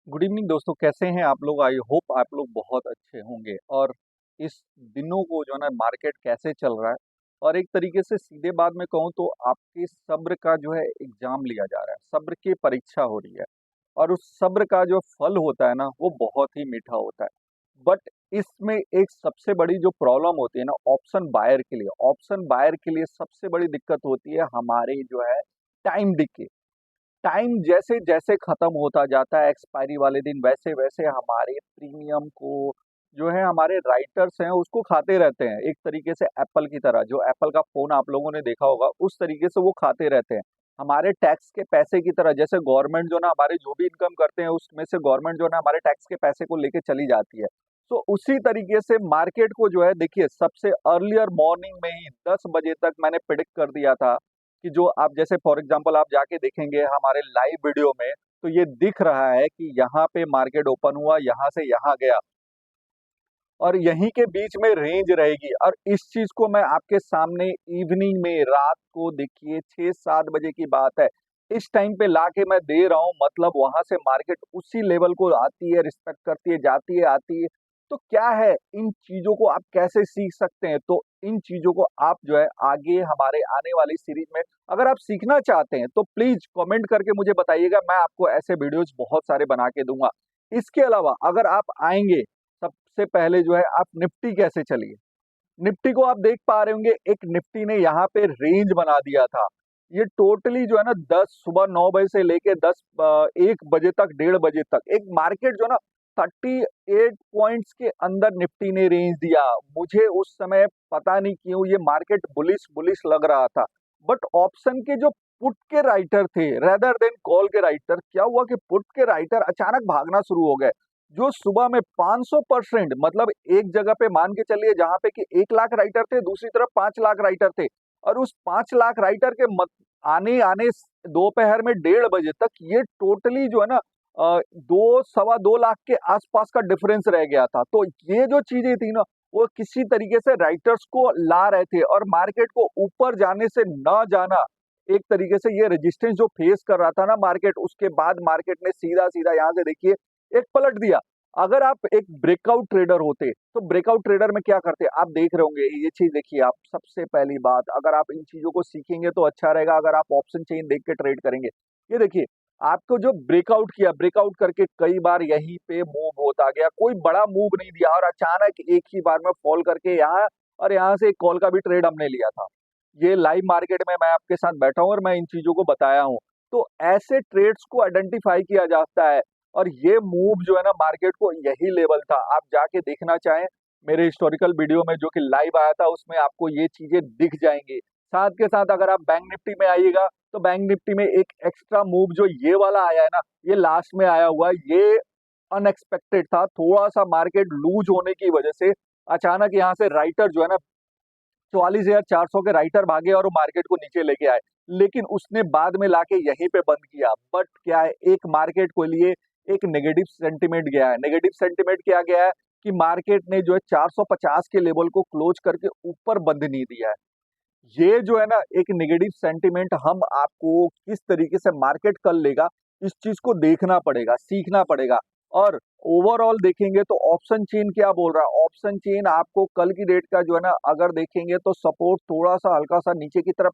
Good evening दोस्तों, कैसे हैं आप लोग? आई होप आप लोग बहुत अच्छे होंगे। और इस दिनों को जो है ना, मार्केट कैसे चल रहा है, और एक तरीके से सीधे बात में कहूँ तो आपके सब्र का जो है एग्जाम लिया जा रहा है, सब्र की परीक्षा हो रही है। और उस सब्र का जो फल होता है ना, वो बहुत ही मीठा होता है। बट इसमें एक सबसे बड़ी जो प्रॉब्लम होती है ना, ऑप्शन बायर के लिए सबसे बड़ी दिक्कत होती है हमारे जो है टाइम डिके। टाइम जैसे जैसे खत्म होता जाता है एक्सपायरी वाले दिन, वैसे वैसे हमारे प्रीमियम को जो है हमारे राइटर्स हैं उसको खाते रहते हैं, एक तरीके से एप्पल की तरह। जो एप्पल का फोन आप लोगों ने देखा होगा, उस तरीके से वो खाते रहते हैं हमारे टैक्स के पैसे की तरह। जैसे गवर्नमेंट जो ना हमारे जो भी इनकम करते हैं, उसमें से गवर्नमेंट जो ना हमारे टैक्स के पैसे को लेके चली जाती है। तो उसी तरीके से मार्केट को जो है, देखिए, सबसे अर्लियर मॉर्निंग में ही 10 बजे तक मैंने प्रिडिक्ट कर दिया था कि जो आप, जैसे फॉर एग्जांपल आप जाके देखेंगे हमारे लाइव वीडियो में, तो ये दिख रहा है कि यहाँ पे मार्केट ओपन हुआ, यहाँ से यहाँ गया, और यहीं के बीच में रेंज रहेगी। और इस चीज को मैं आपके सामने इवनिंग में, रात को देखिए 6-7 बजे की बात है, इस टाइम पे ला के मैं दे रहा हूँ। मतलब वहां से मार्केट उसी लेवल को आती है, रिस्पेक्ट करती है, जाती है, आती है। तो क्या है, इन चीजों को आप कैसे सीख सकते हैं? तो इन चीजों को आप जो है आगे हमारे आने वाली सीरीज में, अगर आप सीखना चाहते हैं तो प्लीज कमेंट करके मुझे बताइएगा, मैं आपको ऐसे वीडियोस बहुत सारे बना के दूंगा। इसके अलावा अगर आप आएंगे, सबसे पहले जो है आप निफ्टी कैसे चलिए। निफ्टी को आप देख पा रहे होंगे, एक निफ्टी ने यहाँ पे रेंज बना दिया था। ये टोटली जो है ना, 10 सुबह 9 बजे से लेके 1 बजे तक, 1:30 बजे तक, एक मार्केट जो है ना 38 पॉइंट्स के अंदर निफ्टी ने रेंज दिया। मुझे उस समय पता नहीं क्यों ये मार्केट बुलिश बुलिश लग रहा था। बट ऑप्शन के जो पुट के राइटर थे, रेदर देन कॉल के राइटर, क्या हुआ कि पुट के राइटर अचानक भागना शुरू हो गए। जो सुबह में 500%, मतलब एक जगह पे मान के चलिए जहां पे कि 1 लाख राइटर थे, दूसरी तरफ 5 लाख राइटर थे। और उस 5 लाख राइटर के आने आने दोपहर में 1:30 बजे तक ये टोटली जो है ना, 2 सवा 2 लाख के आसपास का डिफरेंस रह गया था। तो ये जो चीजें थी ना, वो किसी तरीके से राइटर्स को ला रहे थे, और मार्केट को ऊपर जाने से न जाना, एक तरीके से ये रेजिस्टेंस जो फेस कर रहा था ना मार्केट, उसके बाद मार्केट ने सीधा सीधा यहाँ से देखिए एक पलट दिया। अगर आप एक ब्रेकआउट ट्रेडर होते तो ब्रेकआउट ट्रेडर में क्या करते, आप देख रहे होंगे ये चीज। देखिए, आप सबसे पहली बात, अगर आप इन चीजों को सीखेंगे तो अच्छा रहेगा, अगर आप ऑप्शन चेन देख के ट्रेड करेंगे। ये देखिए, आपको जो ब्रेकआउट किया, ब्रेकआउट करके कई बार यहीं पे मूव होता गया, कोई बड़ा मूव नहीं दिया, और अचानक एक ही बार में फॉल करके यहाँ, और यहाँ से एक कॉल का भी ट्रेड हमने लिया था। ये लाइव मार्केट में मैं आपके साथ बैठा हूँ और मैं इन चीजों को बताया हूँ। तो ऐसे ट्रेड्स को आइडेंटिफाई किया जाता है। और ये मूव जो है ना, मार्केट को यही लेवल था। आप जाके देखना चाहें मेरे हिस्टोरिकल वीडियो में जो कि लाइव आया था, उसमें आपको ये चीजें दिख जाएंगी। साथ के साथ अगर आप बैंक निफ्टी में आइएगा, तो बैंक निफ्टी में एक एक्स्ट्रा मूव जो ये वाला आया है ना, ये लास्ट में आया हुआ है, ये अनएक्सपेक्टेड था। थोड़ा सा मार्केट लूज होने की वजह से अचानक यहाँ से राइटर जो है ना, 44,400 के राइटर भागे और वो मार्केट को नीचे लेके आए। लेकिन उसने बाद में लाके यहीं पे बंद किया। बट क्या है, एक मार्केट को लिए एक नेगेटिव सेंटिमेंट गया है। नेगेटिव सेंटिमेंट क्या गया है कि मार्केट ने जो है 450 के लेवल को क्लोज करके ऊपर बंद नहीं दिया है। ये जो है ना, एक नेगेटिव सेंटिमेंट हम आपको किस तरीके से मार्केट कर लेगा, इस चीज को देखना पड़ेगा, सीखना पड़ेगा। और ओवरऑल देखेंगे तो ऑप्शन चेन क्या बोल रहा है, ऑप्शन चेन आपको कल की डेट का जो है ना, अगर देखेंगे तो सपोर्ट थोड़ा सा हल्का सा नीचे की तरफ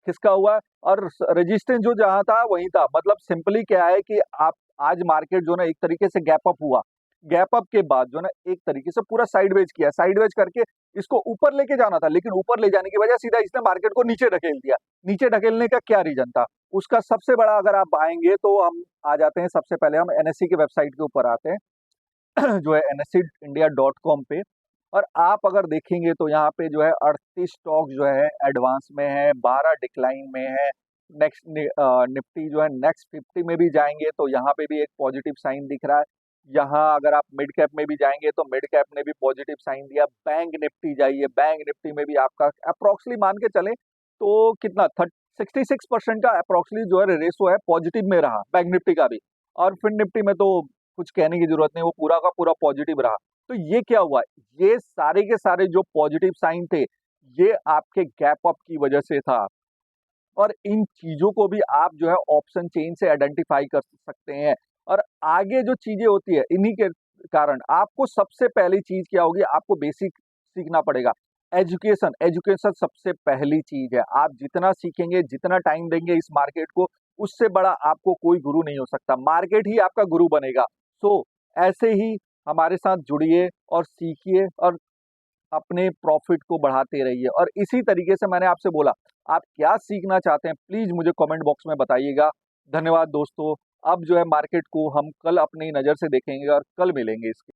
खिसका हुआ है, और रेजिस्टेंस जो जहां था वहीं था। मतलब सिंपली क्या है कि आप, आज मार्केट जो है ना एक तरीके से गैप अप हुआ, गैप अप के बाद जो है ना एक तरीके से पूरा साइडवेज किया, साइडवेज करके इसको ऊपर लेके जाना था, लेकिन ऊपर ले जाने की वजह सीधा इसने मार्केट को नीचे ढकेल दिया। नीचे ढकेलने का क्या रीजन था उसका? सबसे बड़ा, अगर आप आएंगे तो हम आ जाते हैं, सबसे पहले हम एनएससी के वेबसाइट के ऊपर आते हैं जो है nsecindia.com पे। और आप अगर देखेंगे तो यहाँ पे जो है 38 स्टॉक जो है एडवांस में है, 12 डिक्लाइन में है। नेक्स्ट निफ्टी जो है नेक्स्ट 50 में भी जाएंगे तो यहाँ पे भी एक पॉजिटिव साइन दिख रहा है। यहाँ अगर आप मिड कैप में भी जाएंगे तो मिड कैप ने भी पॉजिटिव साइन दिया। बैंक निफ्टी जाइए, बैंक निफ्टी में भी आपका अप्रोक्सली मान के चले तो कितना 66% का अप्रोक्सली जो है रेसो है, पॉजिटिव में रहा बैंक निफ्टी का भी। और फिर निफ्टी में तो कुछ कहने की जरूरत नहीं, वो पूरा का पूरा पॉजिटिव रहा। तो ये क्या हुआ, ये सारे के सारे जो पॉजिटिव साइन थे, ये आपके गैप अप की वजह से था। और इन चीजों को भी आप जो है ऑप्शन चेन से आइडेंटिफाई कर सकते हैं। और आगे जो चीजें होती है इन्हीं के कारण आपको सबसे पहली चीज क्या होगी, आपको बेसिक सीखना पड़ेगा। एजुकेशन, एजुकेशन सबसे पहली चीज है। आप जितना सीखेंगे, जितना टाइम देंगे इस मार्केट को, उससे बड़ा आपको कोई गुरु नहीं हो सकता, मार्केट ही आपका गुरु बनेगा। सो ऐसे ही हमारे साथ जुड़िए और सीखिए और अपने प्रॉफिट को बढ़ाते रहिए। और इसी तरीके से मैंने आपसे बोला, आप क्या सीखना चाहते हैं प्लीज मुझे कमेंट बॉक्स में बताइएगा। धन्यवाद दोस्तों। अब जो है मार्केट को हम कल अपनी नजर से देखेंगे और कल मिलेंगे इसके